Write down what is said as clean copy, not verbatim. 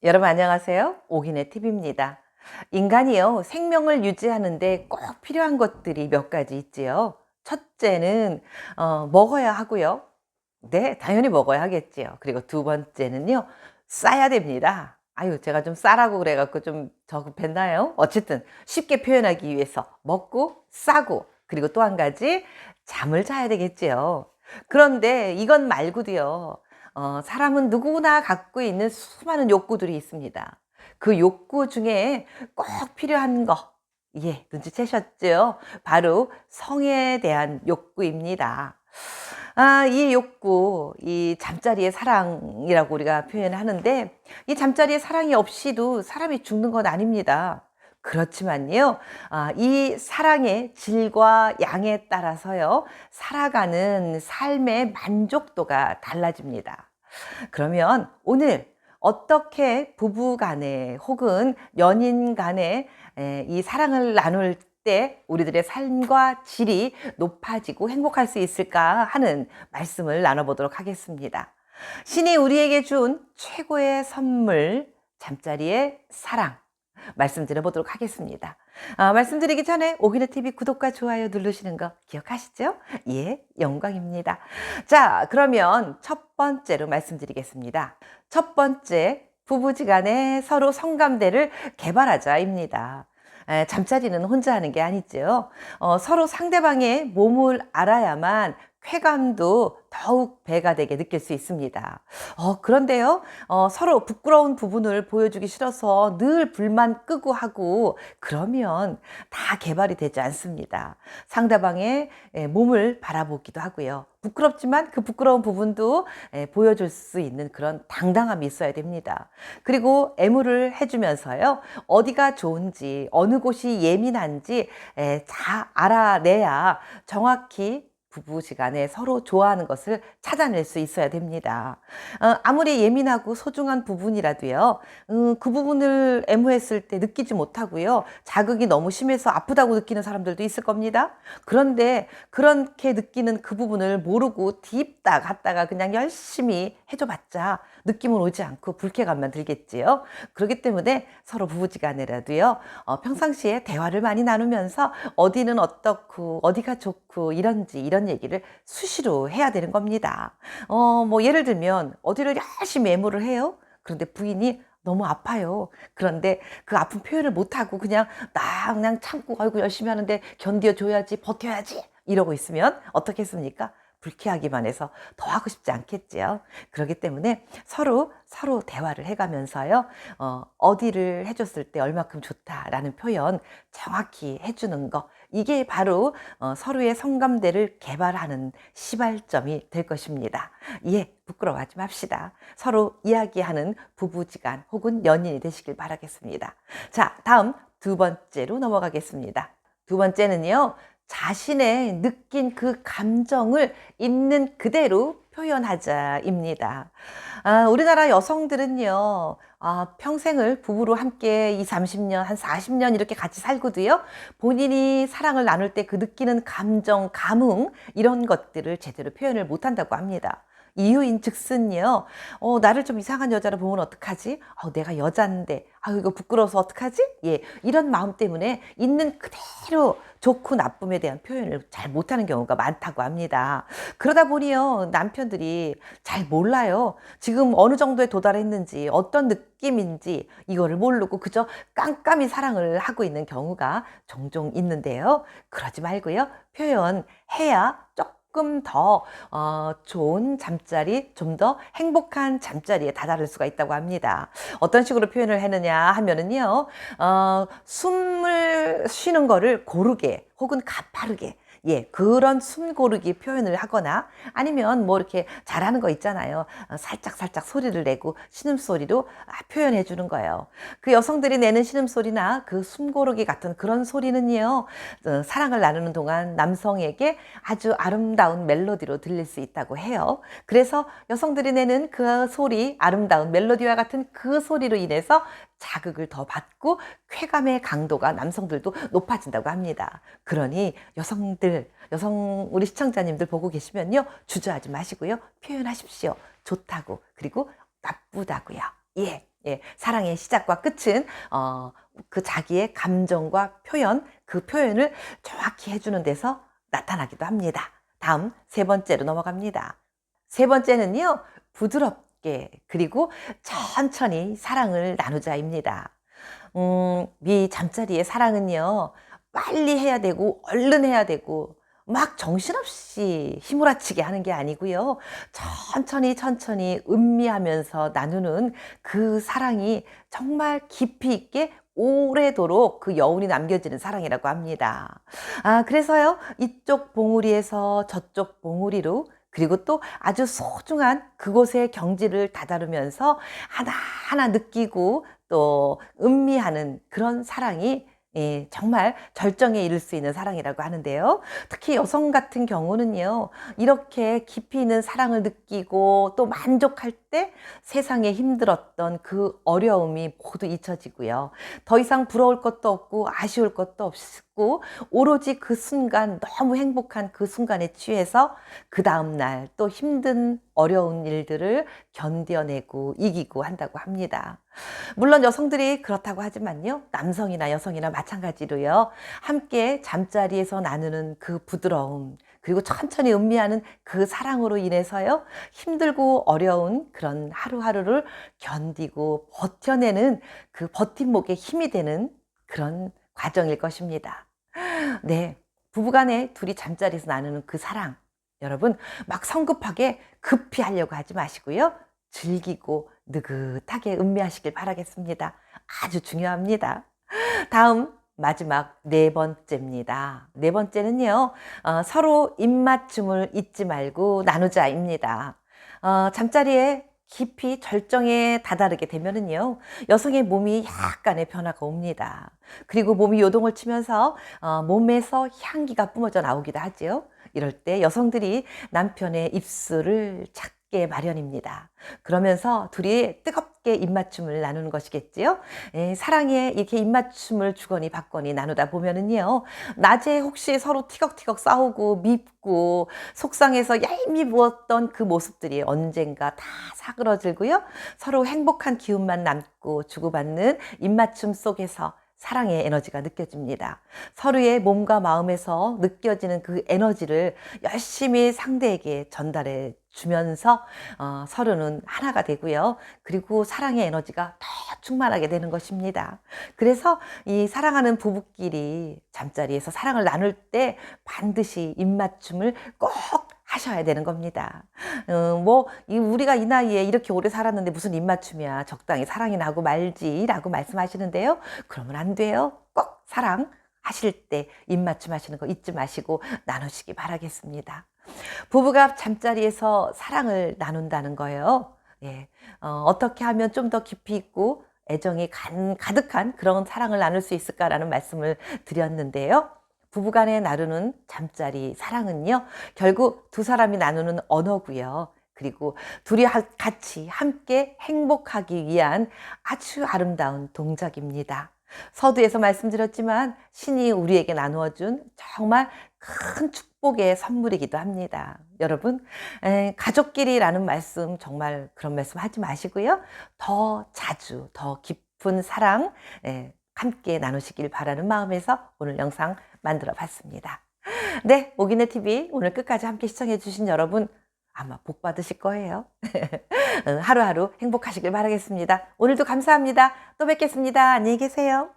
여러분 안녕하세요. 오기네 TV입니다. 인간이요, 생명을 유지하는데 꼭 필요한 것들이 몇 가지 있지요. 첫째는 먹어야 하고요. 네, 당연히 먹어야 하겠지요. 그리고 두 번째는요, 싸야 됩니다. 아유, 제가 좀 싸라고 그래갖고 좀 저급했나요? 어쨌든 쉽게 표현하기 위해서 먹고 싸고, 그리고 또 한 가지 잠을 자야 되겠지요. 그런데 이건 말고도요, 사람은 누구나 갖고 있는 수많은 욕구들이 있습니다. 그 욕구 중에 꼭 필요한 거, 예, 눈치채셨죠? 바로 성에 대한 욕구입니다. 이 욕구, 이 잠자리의 사랑이라고 우리가 표현하는데, 이 잠자리의 사랑이 없이도 사람이 죽는 건 아닙니다. 그렇지만요, 이 사랑의 질과 양에 따라서요, 살아가는 삶의 만족도가 달라집니다. 그러면 오늘 어떻게 부부 간에 혹은 연인 간에 이 사랑을 나눌 때 우리들의 삶과 질이 높아지고 행복할 수 있을까 하는 말씀을 나눠보도록 하겠습니다. 신이 우리에게 준 최고의 선물, 잠자리의 사랑. 말씀드려보도록 하겠습니다. 말씀드리기 전에 오기네 TV 구독과 좋아요 누르시는 거 기억하시죠? 예, 영광입니다. 자, 그러면 첫 번째로 말씀드리겠습니다. 첫 번째, 부부지간에 서로 성감대를 개발하자입니다. 잠자리는 혼자 하는 게 아니죠. 서로 상대방의 몸을 알아야만 쾌감도 더욱 배가 되게 느낄 수 있습니다. 그런데요, 서로 부끄러운 부분을 보여주기 싫어서 늘 불만 끄고 하고 그러면 다 개발이 되지 않습니다. 상대방의 몸을 바라보기도 하고요. 부끄럽지만 그 부끄러운 부분도 보여줄 수 있는 그런 당당함이 있어야 됩니다. 그리고 애무를 해주면서요, 어디가 좋은지, 어느 곳이 예민한지 잘 알아내야 정확히 부부지간에 서로 좋아하는 것을 찾아낼 수 있어야 됩니다. 아무리 예민하고 소중한 부분이라도요, 그 부분을 애무했을 때 느끼지 못하고요, 자극이 너무 심해서 아프다고 느끼는 사람들도 있을 겁니다. 그런데 그렇게 느끼는 그 부분을 모르고 딥다 갔다가 그냥 열심히 해줘봤자 느낌은 오지 않고 불쾌감만 들겠지요. 그렇기 때문에 서로 부부지간에라도요, 평상시에 대화를 많이 나누면서 어디는 어떻고 어디가 좋고 이런지 이런 얘기를 수시로 해야 되는 겁니다. 뭐 예를 들면 어디를 열심히 애무를 해요. 그런데 부인이 너무 아파요. 그런데 그 아픈 표현을 못하고 그냥 참고 아이고 열심히 하는데 견뎌줘야지 버텨야지 이러고 있으면 어떻겠습니까? 불쾌하기만 해서 더 하고 싶지 않겠지요. 그렇기 때문에 서로 대화를 해가면서요, 어디를 해줬을 때 얼마큼 좋다라는 표현 정확히 해주는 거, 이게 바로 서로의 성감대를 개발하는 시발점이 될 것입니다. 예, 부끄러워하지 맙시다. 서로 이야기하는 부부지간 혹은 연인이 되시길 바라겠습니다. 자, 다음 두 번째로 넘어가겠습니다. 두 번째는요, 자신의 느낀 그 감정을 있는 그대로 표현하자입니다. 우리나라 여성들은요, 평생을 부부로 함께 2, 30년, 한 40년 이렇게 같이 살고도요, 본인이 사랑을 나눌 때 그 느끼는 감정, 감흥, 이런 것들을 제대로 표현을 못 한다고 합니다. 이유인 즉슨요, 나를 좀 이상한 여자로 보면 어떡하지? 내가 여잔데, 이거 부끄러워서 어떡하지? 예, 이런 마음 때문에 있는 그대로 좋고 나쁨에 대한 표현을 잘 못하는 경우가 많다고 합니다. 그러다 보니요, 남편들이 잘 몰라요. 지금 어느 정도에 도달했는지, 어떤 느낌인지, 이거를 모르고 그저 깜깜이 사랑을 하고 있는 경우가 종종 있는데요. 그러지 말고요, 표현해야 조금 더 좋은 잠자리, 좀 더 행복한 잠자리에 다다를 수가 있다고 합니다. 어떤 식으로 표현을 하느냐 하면은요, 숨을 쉬는 거를 고르게 혹은 가파르게, 예, 그런 숨 고르기 표현을 하거나 아니면 뭐 이렇게 잘하는 거 있잖아요. 살짝 소리를 내고 신음소리로 표현해 주는 거예요. 그 여성들이 내는 신음소리나 그 숨 고르기 같은 그런 소리는요, 사랑을 나누는 동안 남성에게 아주 아름다운 멜로디로 들릴 수 있다고 해요. 그래서 여성들이 내는 그 소리, 아름다운 멜로디와 같은 그 소리로 인해서 자극을 더 받고 쾌감의 강도가 남성들도 높아진다고 합니다. 그러니 우리 시청자님들 보고 계시면요, 주저하지 마시고요, 표현하십시오. 좋다고, 그리고 나쁘다고요. 예. 예, 사랑의 시작과 끝은 그 자기의 감정과 표현, 그 표현을 정확히 해주는 데서 나타나기도 합니다. 다음 세 번째로 넘어갑니다. 세 번째는요, 부드럽게 그리고 천천히 사랑을 나누자입니다. 이 잠자리의 사랑은요, 빨리 해야 되고, 얼른 해야 되고, 막 정신없이 휘몰아치게 하는 게 아니고요. 천천히 천천히 음미하면서 나누는 그 사랑이 정말 깊이 있게 오래도록 그 여운이 남겨지는 사랑이라고 합니다. 그래서요, 이쪽 봉우리에서 저쪽 봉우리로 그리고 또 아주 소중한 그곳의 경지를 다다르면서 하나하나 느끼고 또 음미하는 그런 사랑이 정말 절정에 이를 수 있는 사랑이라고 하는데요. 특히 여성 같은 경우는요, 이렇게 깊이 있는 사랑을 느끼고 또 만족할 때 세상에 힘들었던 그 어려움이 모두 잊혀지고요. 더 이상 부러울 것도 없고 아쉬울 것도 없고 오로지 그 순간 너무 행복한 그 순간에 취해서 그 다음날 또 힘든 어려운 일들을 견뎌내고 이기고 한다고 합니다. 물론 여성들이 그렇다고 하지만요, 남성이나 여성이나 마찬가지로요, 함께 잠자리에서 나누는 그 부드러움, 그리고 천천히 음미하는 그 사랑으로 인해서요, 힘들고 어려운 그런 하루하루를 견디고 버텨내는 그 버팀목에 힘이 되는 그런 과정일 것입니다. 네. 부부간에 둘이 잠자리에서 나누는 그 사랑. 여러분, 막 성급하게 급히 하려고 하지 마시고요. 즐기고 느긋하게 음미하시길 바라겠습니다. 아주 중요합니다. 다음, 마지막 네 번째입니다. 네 번째는요, 서로 입맞춤을 잊지 말고 나누자입니다. 잠자리에 깊이 절정에 다다르게 되면은요, 여성의 몸이 약간의 변화가 옵니다. 그리고 몸이 요동을 치면서 몸에서 향기가 뿜어져 나오기도 하지요. 이럴 때 여성들이 남편의 입술을 찾게 마련입니다. 그러면서 둘이 뜨겁게 입맞춤을 나누는 것이겠지요. 사랑에 이렇게 입맞춤을 주거니 받거니 나누다 보면은요, 낮에 혹시 서로 티격티격 싸우고 밉고 속상해서 얄미웠던 그 모습들이 언젠가 다 사그러들고요, 서로 행복한 기운만 남고 주고받는 입맞춤 속에서 사랑의 에너지가 느껴집니다. 서로의 몸과 마음에서 느껴지는 그 에너지를 열심히 상대에게 전달해 주면서 서로는 하나가 되고요. 그리고 사랑의 에너지가 더 충만하게 되는 것입니다. 그래서 이 사랑하는 부부끼리 잠자리에서 사랑을 나눌 때 반드시 입맞춤을 꼭 하셔야 되는 겁니다. 우리가 이 나이에 이렇게 오래 살았는데 무슨 입맞춤이야. 적당히 사랑이 나고 말지라고 말씀하시는데요. 그러면 안 돼요. 꼭 사랑 하실 때 입맞춤 하시는 거 잊지 마시고 나누시기 바라겠습니다. 부부가 잠자리에서 사랑을 나눈다는 거예요. 예. 어떻게 하면 좀 더 깊이 있고 애정이 가득한 그런 사랑을 나눌 수 있을까라는 말씀을 드렸는데요. 부부간에 나누는 잠자리 사랑은요, 결국 두 사람이 나누는 언어고요. 그리고 둘이 같이 함께 행복하기 위한 아주 아름다운 동작입니다. 서두에서 말씀드렸지만 신이 우리에게 나누어 준 정말 큰 축복의 선물이기도 합니다. 여러분, 가족끼리라는 말씀 정말 그런 말씀 하지 마시고요. 더 자주 더 깊은 사랑 함께 나누시길 바라는 마음에서 오늘 영상 만들어 봤습니다. 네, 오기네 TV 오늘 끝까지 함께 시청해 주신 여러분 아마 복 받으실 거예요. 하루하루 행복하시길 바라겠습니다. 오늘도 감사합니다. 또 뵙겠습니다. 안녕히 계세요.